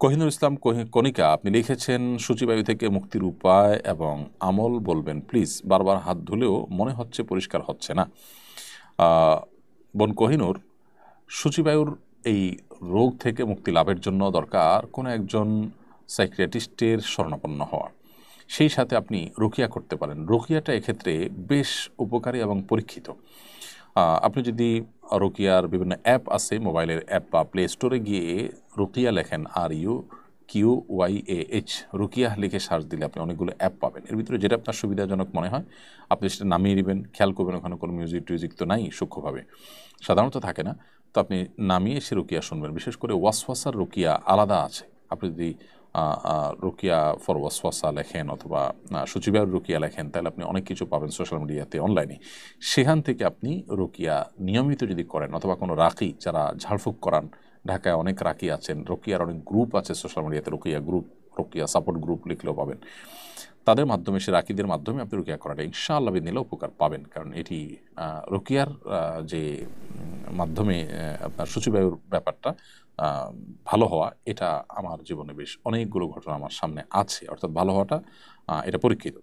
কোহিনুর ইসলাম কণিকা আপনি লিখেছেন, সূচিবায়ু থেকে মুক্তির উপায় এবং আমল বলবেন প্লিজ। বারবার হাত ধুলেও মনে হচ্ছে পরিষ্কার হচ্ছে না। আহ, বোন কোহিনুর, সূচিবায়ুর এই রোগ থেকে মুক্তি লাভের জন্য দরকার কোনো একজন সাইকিয়াট্রিস্টের শরণাপন্ন হওয়া। সেই সাথে আপনি রুকিয়া করতে পারেন। রুকিয়াটা এক্ষেত্রে বেশ উপকারী এবং পরীক্ষিত। আপনি যদি রুকিয়ার বিভিন্ন অ্যাপ আছে, মোবাইলের অ্যাপ বা প্লে স্টোরে গিয়ে রুকিয়া লেখেন, RUQYAH, রুকিয়া লিখে সার্চ দিলে আপনি অনেকগুলো অ্যাপ পাবেন। এর ভিতরে যেটা আপনার সুবিধাজনক মনে হয় আপনি সেটা নামিয়ে নেবেন। খেয়াল করবেন ওখানে কোনো মিউজিক টিউজিক তো নাই, সূক্ষ্মভাবে সাধারণত থাকে না। তো আপনি নামিয়ে এসে রুকিয়া শুনবেন। বিশেষ করে ওয়াসওয়াসার রুকিয়া আলাদা আছে। আপনি যদি রুকিয়া ফর ওয়াসওয়াসা লেখেন অথবা সূচিবায়ুর রুকিয়া লেখেন, তাহলে আপনি অনেক কিছু পাবেন সোশ্যাল মিডিয়াতে, অনলাইনে। সেখান থেকে আপনি রুকিয়া নিয়মিত যদি করেন, অথবা কোনো রাকি যারা ঝাড়ফুঁক করান, ঢাকায় অনেক রাকি আছেন, রুকিয়ার অনেক গ্রুপ আছে সোশ্যাল মিডিয়াতে, রুকিয়া গ্রুপ, রুকিয়া সাপোর্ট গ্রুপ লিখলেও পাবেন। তাদের মাধ্যমে, সে রাকিদের মাধ্যমে আপনি রুকিয়া করাটা ইনশাআল্লাহ নিলে উপকার পাবেন। কারণ এটি রুকিয়ার যে মাধ্যমে আপনার সূচিবায়ুর ব্যাপারটা ভালো হওয়া, এটা আমার জীবনে বেশ অনেকগুলো ঘটনা আমার সামনে আছে। অর্থাৎ ভালো হওয়াটা এটা পরীক্ষিত।